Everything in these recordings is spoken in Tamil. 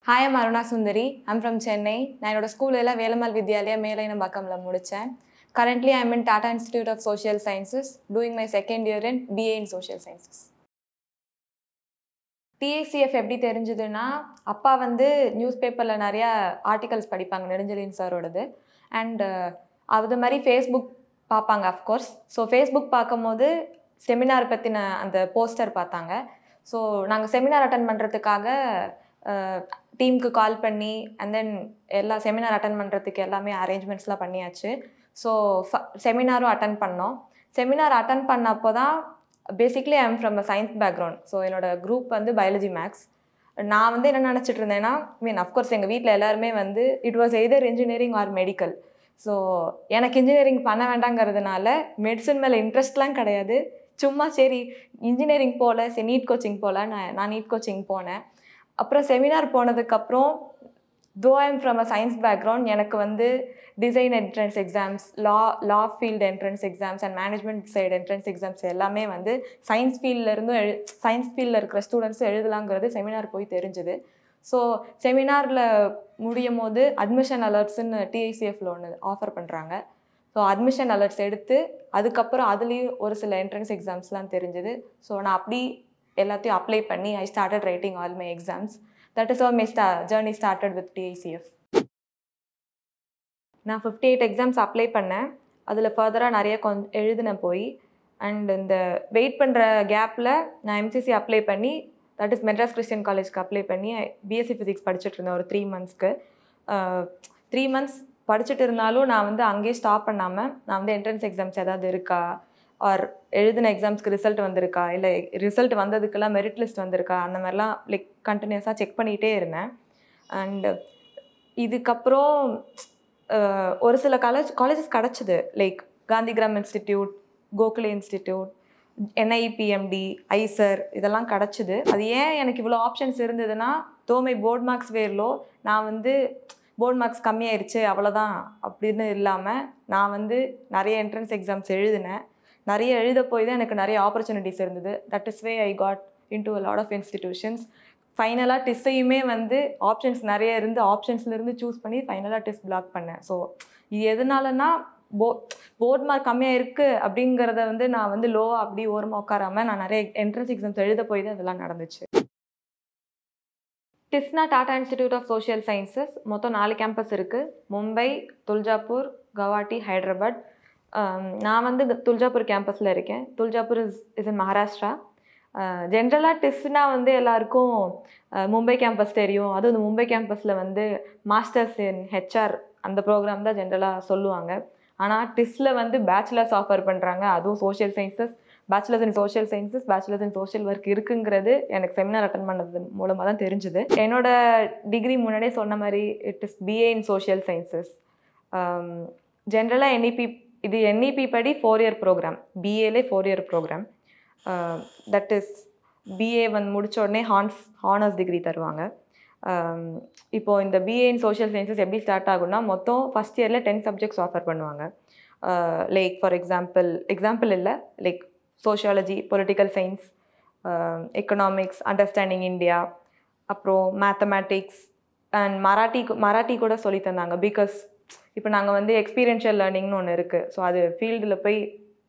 Hi, I'm Aruna Sundari. I'm from Chennai. நான் என்னோட ஸ்கூலில் வேலம்மாள் வித்யாலயா மேலையனம்பாக்கம்ல முடித்தேன். Currently, I'm in Tata Institute of Social Sciences, doing my second year in BA in Social Sciences. TACF எப்படி தெரிஞ்சதுன்னா, அப்பா நியூஸ் பேப்பரில் நிறையா ஆர்டிகல்ஸ் படிப்பாங்க, நெடுஞ்செழியன் சாரோடது. அண்ட் அது மாதிரி ஃபேஸ்புக் பார்ப்பாங்க அஃப்கோர்ஸ். ஸோ ஃபேஸ்புக் பார்க்கும்போது செமினார் பற்றின அந்த போஸ்டர் பார்த்தாங்க. ஸோ நாங்கள் செமினார் அட்டன் பண்ணுறதுக்காக டீமுக்கு கால் பண்ணி அண்ட் தென் எல்லா செமினார் அட்டன் பண்ணுறதுக்கு எல்லாமே அரேஞ்ச்மெண்ட்ஸ்லாம் பண்ணியாச்சு. ஸோ செமினாரும் அட்டன் பண்ணோம். செமினார் அட்டன் பண்ணப்போ தான் basically I am from a science background. So என்னோடய குரூப் பயாலஜி மேக்ஸ். நான் என்ன நினச்சிட்டு இருந்தேன்னா, அஃப்கோர்ஸ் எங்கள் வீட்டில் எல்லாருமே it was either engineering or medical. So எனக்கு இன்ஜினியரிங் பண்ண வேண்டாங்கிறதுனால மெடிசன் மேலே இன்ட்ரெஸ்ட்லாம் கிடையாது. சும்மா சரி இன்ஜினியரிங் போகல, சரி நீட் கோச்சிங் போகல, நான் நீட் கோச்சிங் போனேன். அப்புறம் செமினார் போனதுக்கப்புறம் though I am from a science background, எனக்கு design entrance exams, law field entrance exams and management side entrance exams எல்லாமே சயின்ஸ் ஃபீல்டில் இருக்கிற ஸ்டூடெண்ட்ஸும் எழுதலாங்கிறது செமினார் போய் தெரிஞ்சுது. ஸோ செமினாரில் முடியும் போது அட்மிஷன் அலர்ட்ஸுன்னு டிஐசிஎஃப்ல ஒன்று ஆஃபர் பண்ணுறாங்க. ஸோ அட்மிஷன் அலர்ட்ஸ் எடுத்து அதுக்கப்புறம் அதுலேயும் ஒரு சில என்ட்ரன்ஸ் எக்ஸாம்ஸ்லாம் தெரிஞ்சுது. ஸோ நான் அப்படி எல்லாத்தையும் அப்ளை பண்ணி I started writing all my exams. That is how my journey started with TICF. நான் 58 எக்ஸாம்ஸ் அப்ளை பண்ணேன். அதில் ஃபர்தராக நிறைய எழுதினேன் போய். அண்ட் இந்த வெயிட் பண்ணுற கேப்பில் நான் எம்சிசி அப்ளை பண்ணி, தட் இஸ் மெட்ராஸ் கிறிஸ்டியன் காலேஜ்க்கு அப்ளை பண்ணி பிஎஸ்சி ஃபிசிக்ஸ் படிச்சுட்டு இருந்தேன் ஒரு 3 மந்த்ஸ்க்கு. 3 மந்த்ஸ் படிச்சுட்டு இருந்தாலும் நான் அங்கேயே ஸ்டாப் பண்ணாமல் நான் என்ட்ரன்ஸ் எக்ஸாம்ஸ் ஏதாவது இருக்கா, ஆர் எழுதின எக்ஸாம்ஸ்க்கு ரிசல்ட் வந்திருக்கா, இல்லை ரிசல்ட் வந்ததுக்கெல்லாம் மெரிட் லிஸ்ட் வந்திருக்கா, அந்த மாதிரிலாம் கண்டினியூஸாக செக் பண்ணிகிட்டே இருந்தேன். அண்டு இதுக்கப்புறம் ஒரு சில காலேஜஸ் கிடச்சிது. Gandhigram institute, Gokhale institute, NIPMD, ஐசர், இதெல்லாம் கிடச்சிது. அது ஏன் எனக்கு இவ்வளோ ஆப்ஷன்ஸ் இருந்ததுன்னா, தோமை போர்ட் மார்க்ஸ் வேர்லோ நான் போர்ட் மார்க்ஸ் கம்மியாயிருச்சு அவ்வளோதான் அப்படின்னு இல்லாமல் நான் நிறைய என்ட்ரன்ஸ் எக்ஸாம்ஸ் எழுதினேன். நிறைய எழுத போய் தான் எனக்கு நிறைய ஆப்பர்ச்சுனிட்டிஸ் இருந்தது. That is way I got into a lot of institutions. ஃபைனலாக டிஸ்ஸையுமே ஆப்ஷன்ஸ் நிறைய இருந்து ஆப்ஷன்ஸ்லேருந்து சூஸ் பண்ணி ஃபைனலாக டெஸ்ட் பிளாக் பண்ணேன். ஸோ இது எதனாலனா போர்ட் மார்க் கம்மியாக இருக்குது அப்படிங்கிறத நான் லோவாக அப்படி ஓரமாக உட்காராமல் நான் நிறைய என்ட்ரன்ஸ் எக்ஸாம்ஸ் எழுத போய் தான் இதெல்லாம் நடந்துச்சு. டிஸ்னா Tata institute of social sciences மொத்தம் 4 கேம்பஸ் இருக்குது. மும்பை, துல்ஜாப்பூர், கவாட்டி, ஹைதராபாத். நான் துல்ஜாப்பூர் கேம்பஸில் இருக்கேன். Tuljapur is in Maharashtra. ஜென்ரலாக டிஸ்னா எல்லாருக்கும் மும்பை கேம்பஸ் தெரியும். அதுவும் இந்த மும்பை கேம்பஸில் மாஸ்டர்ஸ் இன் ஹெச்ஆர் அந்த ப்ரோக்ராம் தான் ஜென்ரலாக சொல்லுவாங்க. ஆனால் டிஸ்ஸில் பேச்சுலர்ஸ் ஆஃபர் பண்ணுறாங்க. அதுவும் social sciences, bachelors in social sciences, bachelors in social work இருக்குங்கிறது எனக்கு செமினார் அட்டன் பண்ணது மூலமாக தான் தெரிஞ்சுது. என்னோடய டிகிரி முன்னாடியே சொன்ன மாதிரி it is BA in social sciences. ஜென்ரலாக இது NEP படி 4-year ப்ரோக்ராம். BAலே 4-year program. That is BA முடித்த உடனே ஹானர்ஸ் டிகிரி தருவாங்க. இப்போது இந்த BA இன் சோஷியல் சயின்சஸ் எப்படி ஸ்டார்ட் ஆகும்னா, மொத்தம் ஃபஸ்ட் இயரில் 10 சப்ஜெக்ட்ஸ் ஆஃபர் பண்ணுவாங்க. ஃபார் எக்ஸாம்பிள் இல்லை, sociology, political science, economics, understanding India, அப்புறம் மேத்தமேட்டிக்ஸ் அண்ட் மராட்டி கூட சொல்லி தந்தாங்க. பிகாஸ் இப்போ நாங்கள் எக்ஸ்பீரியன்ஷியல் லேர்னிங்னு ஒன்று இருக்குது. ஸோ அது ஃபீல்டில் போய்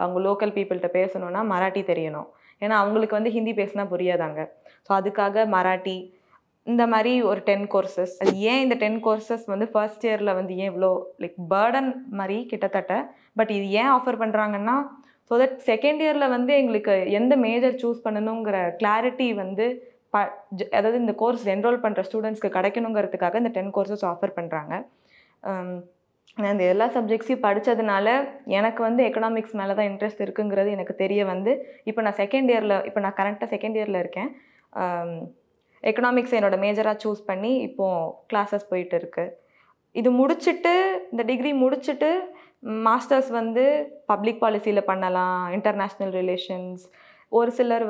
அவங்க லோக்கல் பீப்புள்கிட்ட பேசணுன்னா மராட்டி தெரியணும். ஏன்னா அவங்களுக்கு ஹிந்தி பேசினா புரியாதாங்க. ஸோ அதுக்காக மராட்டி, இந்த மாதிரி ஒரு 10 கோர்சஸ். அது ஏன் இந்த 10 கோர்சஸ் ஃபர்ஸ்ட் இயரில் ஏன் இவ்வளோ பேர்டன் மாதிரி கிட்டத்தட்ட, பட் இது ஏன் ஆஃபர் பண்ணுறாங்கன்னா, ஸோ தட் செகண்ட் இயரில் எங்களுக்கு எந்த மேஜர் சூஸ் பண்ணணுங்கிற கிளாரிட்டி அதாவது இந்த கோர்ஸ் என்ரோல் பண்ணுற ஸ்டூடெண்ட்ஸ்க்கு கிடைக்கணுங்கிறதுக்காக இந்த 10 கோர்சஸ் ஆஃபர் பண்ணுறாங்க. நான் இந்த எல்லா சப்ஜெக்ட்ஸையும் படித்ததுனால எனக்கு எக்கனாமிக்ஸ் மேலே தான் இன்ட்ரெஸ்ட் இருக்குங்கிறது எனக்கு தெரிய இப்போ நான் கரெக்டாக செகண்ட் இயரில் இருக்கேன். எக்கனாமிக்ஸ் என்னோடய மேஜராக சூஸ் பண்ணி இப்போது கிளாஸஸ் போயிட்டு இருக்கு. இது முடிச்சுட்டு, இந்த டிகிரி முடிச்சுட்டு மாஸ்டர்ஸ் பப்ளிக் பாலிசியில் பண்ணலாம், இன்டர்நேஷ்னல் ரிலேஷன்ஸ். ஒரு சிலர்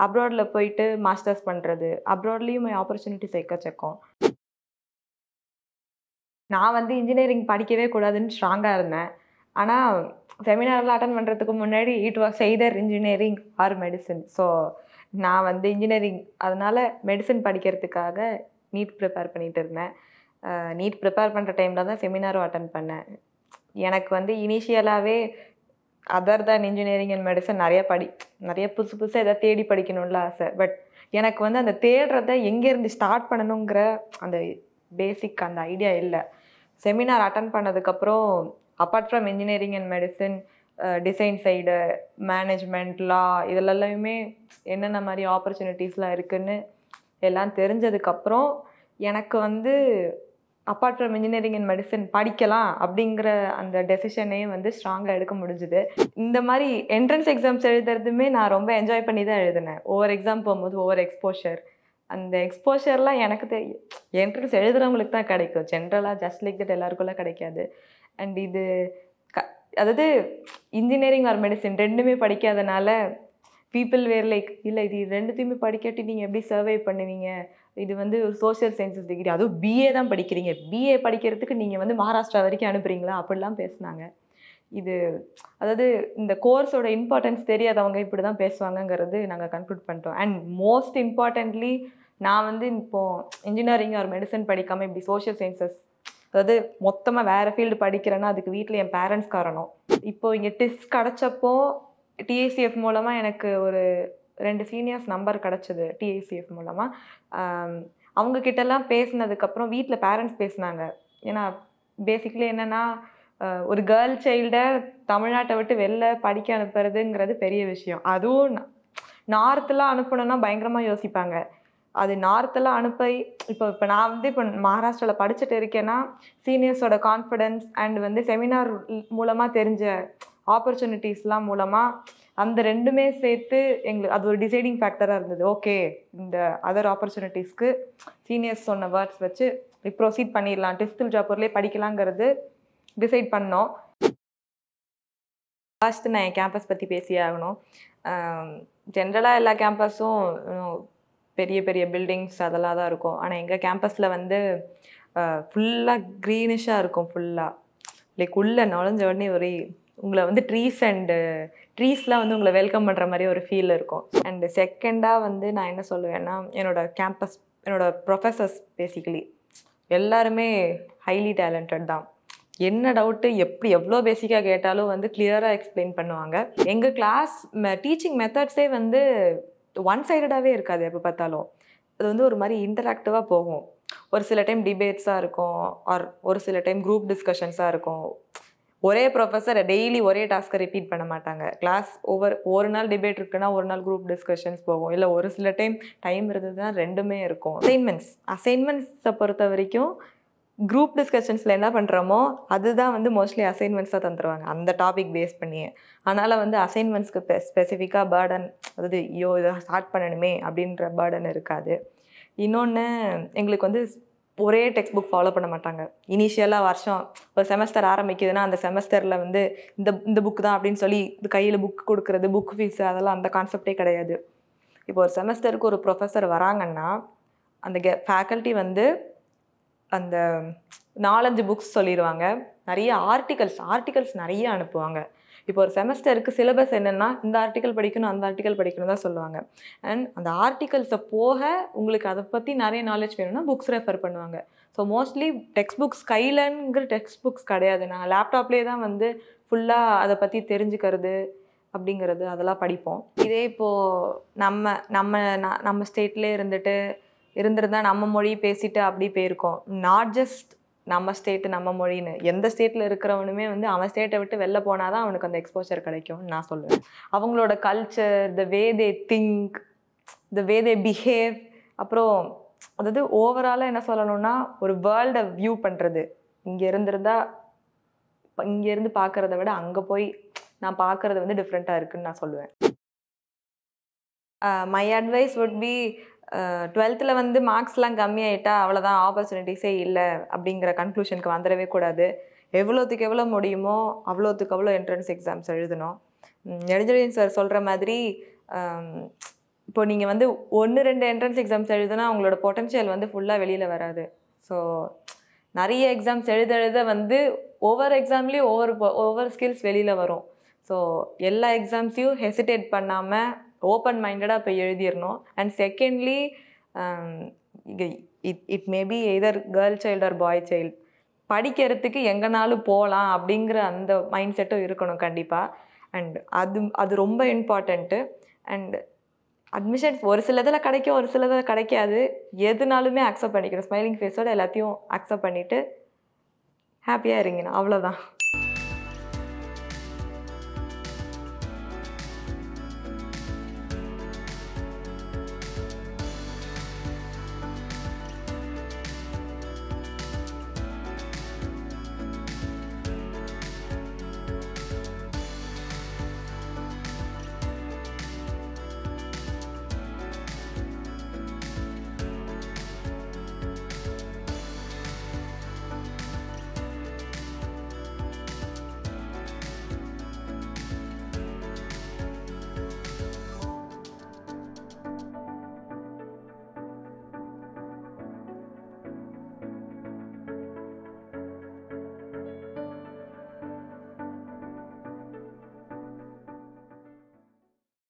அப்ராடில் போயிட்டு மாஸ்டர்ஸ் பண்ணுறது, அப்ராட்லேயும் ஆப்பர்ச்சுனிட்டிஸ் எக்கச்சக்கம். நான் இன்ஜினியரிங் படிக்கவே கூடாதுன்னு ஸ்ட்ராங்காக இருந்தேன். ஆனால் செமினாரில் அட்டன் பண்ணுறதுக்கு முன்னாடி it was either engineering or medicine. So நான் இன்ஜினியரிங், அதனால் மெடிசன் படிக்கிறதுக்காக நீட் ப்ரிப்பேர் பண்ணிகிட்டு இருந்தேன். நீட் ப்ரிப்பேர் பண்ணுற டைமில் தான் செமினாரும் அட்டன் பண்ணேன். எனக்கு வந்து இனிஷியலாகவே other than engineering and medicine நிறைய புதுசு புதுசாக எதாவது தேடி படிக்கணும்ல ஆசை. பட் எனக்கு வந்து அந்த தேடுறத எங்கேருந்து ஸ்டார்ட் பண்ணணுங்கிற அந்த பேசிக் அந்த ஐடியா இல்லை. செமினார் அட்டன் பண்ணதுக்கப்புறம் apart from engineering and medicine, design side, management, law, இதெல்லாமே என்னென்ன மாதிரி ஆப்பர்ச்சுனிட்டிஸ்லாம் இருக்குதுன்னு எல்லாம் தெரிஞ்சதுக்கப்புறம் எனக்கு வந்து apart from engineering and medicine படிக்கலாம் அப்படிங்கிற அந்த டெசிஷனே வந்து ஸ்ட்ராங்காக எடுக்க முடிஞ்சுது. இந்த மாதிரி என்ட்ரன்ஸ் எக்ஸாம்ஸ் எழுதுறதுமே நான் ரொம்ப என்ஜாய் பண்ணி தான் எழுதினேன். ஒவ்வொரு எக்ஸாம் போகும்போது ஒவ்வொரு எக்ஸ்போஷர், அந்த எக்ஸ்போஷர்லாம் எனக்கு என்ட்ரன்ஸ் எழுதுறவங்களுக்கு தான் கிடைக்கும். ஜென்ரலாக ஜஸ்ட் லைக் தட் எல்லாருக்குள்ள கிடைக்காது. அண்ட் இது அதாவது இன்ஜினியரிங் ஆர் மெடிசன் ரெண்டுமே படிக்காதனால பீப்புள் வேர் லைக், இல்லை இது ரெண்டுத்தையுமே படிக்காட்டி நீங்கள் எப்படி சர்வை பண்ணுவீங்க, இது வந்து சோஷியல் சயின்சஸ் டிகிரி, அதுவும் பிஏ தான் படிக்கிறீங்க, பிஏ படிக்கிறதுக்கு நீங்கள் வந்து மகாராஷ்டிரா வரைக்கும் அனுப்புகிறீங்களா அப்படிலாம் பேசுனாங்க. இது அதாவது இந்த கோர்ஸோட இம்பார்ட்டன்ஸ் தெரியாதவங்க இப்படி தான் பேசுவாங்கங்கிறது நாங்கள் கன்க்ளூட் பண்ணிட்டோம். அண்ட் மோஸ்ட் இம்பார்ட்டன்ட்லி நான் வந்து இப்போது இன்ஜினியரிங் ஆர் மெடிசன் படிக்காமல் இப்படி சோஷியல் சயின்சஸ், அதாவது மொத்தமாக வேறு ஃபீல்டு படிக்கிறேன்னா அதுக்கு வீட்டில் என் பேரண்ட்ஸ் காரணம். இப்போது இங்கே டிஸ்க் கிடச்சப்போ டிஏசிஎஃப் மூலமாக எனக்கு ஒரு 2 சீனியர்ஸ் நம்பர் கிடச்சிது. டிஏசிஎஃப் மூலமாக அவங்கக்கிட்டலாம் பேசினதுக்கப்புறம் வீட்டில் பேரண்ட்ஸ் பேசினாங்க. ஏன்னா பேசிக்கலி என்னென்னா ஒரு கேர்ள் சைல்டை தமிழ்நாட்டை விட்டு வெளில படிக்க அனுப்புறதுங்கிறது பெரிய விஷயம். அதுவும் நார்த்தெலாம் அனுப்பணுன்னா பயங்கரமாக யோசிப்பாங்க. அது நார்த்தெல்லாம் இப்போ நான் வந்து இப்போ மகாராஷ்டிராவில் படிச்சுட்டு இருக்கேன்னா சீனியர்ஸோட கான்ஃபிடென்ஸ் அண்ட் வந்து செமினார் மூலமாக தெரிஞ்ச ஆப்பர்ச்சுனிட்டிஸ்லாம் மூலமாக அந்த ரெண்டுமே சேர்த்து எங்களுக்கு அது ஒரு டிசைடிங் ஃபேக்டராக இருந்தது. ஓகே, இந்த அதர் ஆப்பர்ச்சுனிட்டிஸ்க்கு சீனியர்ஸ் சொன்ன வேர்ட்ஸ் வச்சு ப்ரொசீட் பண்ணிடலாம், டிஸ்டில் ஜாப்பர்லேயே படிக்கலாங்கிறது டிசைட் பண்ணோம். ஃபர்ஸ்ட் நான் என் கேம்பஸ் பற்றி பேசியே ஆகணும். ஜென்ரலாக எல்லா கேம்பஸும் பெரிய பெரிய பில்டிங்ஸ் அதெல்லாம் தான் இருக்கும். ஆனால் எங்கள் கேம்பஸில் வந்து ஃபுல்லாக க்ரீனிஷாக இருக்கும். ஃபுல்லாக லைக் உள்ளே நுழைஞ்ச உடனே ஒரு உங்களை வந்து ட்ரீஸ்லாம் வந்து உங்களை வெல்கம் பண்ணுற மாதிரி ஒரு ஃபீல் இருக்கும். அண்டு செகண்டாக வந்து நான் என்ன சொல்லுவேன்னா, என்னோடய ப்ரொஃபஸர்ஸ் பேசிக்கலி எல்லாருமே ஹைலி டேலண்டட் தான். என்ன டவுட்டு எவ்வளோ பேசிக்காக கேட்டாலும் வந்து கிளியராக எக்ஸ்பிளைன் பண்ணுவாங்க. எங்கள் கிளாஸ் டீச்சிங் மெத்தட்ஸே வந்து ஒன் சைடடாகவே இருக்காது. எப்போ பார்த்தாலும் அது வந்து ஒரு மாதிரி இன்டராக்டிவாக போகும். ஒரு சில டைம் டிபேட்ஸாக இருக்கும், ஒரு சில டைம் குரூப் டிஸ்கஷன்ஸாக இருக்கும். ஒரே ப்ரொஃபஸர் டெய்லி ஒரே டாஸ்க்கை ரிப்பீட் பண்ண மாட்டாங்க. கிளாஸ் ஒரு நாள் டிபேட் இருக்குன்னா ஒரு நாள் குரூப் டிஸ்கஷன்ஸ் போகும். இல்லை ஒரு சில டைம் இருந்ததுன்னா ரெண்டுமே இருக்கும். அசைன்மெண்ட்ஸை பொறுத்த வரைக்கும் குரூப் டிஸ்கஷன்ஸில் என்ன பண்ணுறோமோ அதுதான் வந்து மோஸ்ட்லி அசைன்மெண்ட்ஸாக தந்துடுவாங்க அந்த டாபிக் பேஸ் பண்ணியே. அதனால் வந்து அசைன்மெண்ட்ஸ்க்கு ஸ்பெசிஃபிக்காக பேர்டன், அதாவது இதை ஸ்டார்ட் பண்ணணுமே அப்படின்ற பேர்டன் இருக்காது. இன்னொன்று, எங்களுக்கு வந்து ஒரே டெக்ஸ்ட் புக் ஃபாலோ பண்ண மாட்டாங்க. இனிஷியலாக வருஷம் ஒரு செமஸ்டர் ஆரம்பிக்குதுன்னா அந்த செமஸ்டரில் வந்து இந்த புக்கு தான் அப்படின்னு சொல்லி இது கையில் புக் கொடுக்குறது, புக் ஃபீஸு, அதெல்லாம் அந்த கான்செப்டே கிடையாது. இப்போ ஒரு செமஸ்டருக்கு ஒரு ப்ரொஃபஸர் வராங்கன்னா அந்த ஃபேக்கல்ட்டி வந்து அந்த 4-5 புக்ஸ் சொல்லிடுவாங்க. நிறைய ஆர்டிகல்ஸ் நிறைய அனுப்புவாங்க. இப்போ ஒரு செமஸ்டருக்கு சிலபஸ் என்னென்னா இந்த ஆர்டிக்கல் படிக்கணும், அந்த ஆர்டிக்கல் படிக்கணும் தான் சொல்லுவாங்க. அண்ட் அந்த ஆர்டிகல்ஸை போக உங்களுக்கு அதை பற்றி நிறைய நாலேஜ் வேணும்னா புக்ஸ் ரெஃபர் பண்ணுவாங்க. ஸோ மோஸ்ட்லி டெக்ஸ்ட் புக்ஸ் கையிலங்கிற டெக்ஸ்ட் புக்ஸ் கிடையாது. நாங்கள் லேப்டாப்லேயே தான் வந்து ஃபுல்லாக அதை பற்றி தெரிஞ்சுக்கிறது அப்படிங்கிறது அதெல்லாம் படிப்போம். இதே இப்போது நம்ம ஸ்டேட்லேயே இருந்திருந்தால் நம்ம மொழி பேசிட்டு அப்படி போயிருக்கோம். நாட் ஜஸ்ட் நம்ம ஸ்டேட்டு நம்ம மொழின்னு, எந்த ஸ்டேட்டில் இருக்கிறவனுமே வந்து அவன் ஸ்டேட்டை விட்டு வெளில போனால் தான் அவனுக்கு அந்த எக்ஸ்போஷர் கிடைக்கும்னு நான் சொல்லுவேன். அவங்களோட culture, the way they think, the way they behave, அப்புறம் அதாவது ஓவராலாக என்ன சொல்லணும்னா ஒரு வேர்ல்டை வியூ பண்ணுறது, இங்கேருந்து பார்க்குறத விட அங்கே போய் நான் பார்க்குறது வந்து டிஃப்ரெண்ட்டாக இருக்குதுன்னு நான் சொல்லுவேன். My advice would be 12th வந்து மார்க்ஸ்லாம் கம்மியாயிட்டா அவ்வளோதான், ஆப்பர்ச்சுனிட்டிஸே இல்லை அப்படிங்கிற கன்க்ளூஷனுக்கு வந்துடவே கூடாது. எவ்வளோத்துக்கு எவ்வளோ முடியுமோ அவ்வளோத்துக்கு அவ்வளோ என்ட்ரன்ஸ் எக்ஸாம்ஸ் எழுதணும். நெடுஞ்செழியன் சார் சொல்கிற மாதிரி இப்போ நீங்கள் வந்து 1-2 என்ட்ரன்ஸ் எக்ஸாம்ஸ் எழுதுனா உங்களோட பொட்டன்ஷியல் வந்து ஃபுல்லாக வெளியில் வராது. ஸோ நிறைய எக்ஸாம்ஸ் எழுத வந்து ஒவ்வொரு எக்ஸாம்லேயும் ஒவ்வொரு ஸ்கில்ஸ் வெளியில் வரும். ஸோ எல்லா எக்ஸாம்ஸையும் ஹெசிடேட் பண்ணாமல் ஓப்பன் மைண்டடாக போய் எழுதிடணும். And secondly it maybe either girl child or boy child. படிக்கிறதுக்கு எங்கேனாலும் போகலாம் அப்படிங்கிற அந்த மைண்ட் செட்டும் இருக்கணும் கண்டிப்பாக. அண்ட் அது ரொம்ப இம்பார்ட்டண்ட்டு. அண்ட் அட்மிஷன்ஸ் ஒரு சிலதில் கிடைக்கும், ஒரு சிலதில் கிடைக்காது. எதுனாலுமே அக்செப்ட் பண்ணிக்கணும். ஸ்மைலிங் ஃபேஸோட எல்லாத்தையும் அக்செப்ட் பண்ணிவிட்டு ஹாப்பியாக இருங்கண்ணா, அவ்வளோதான்.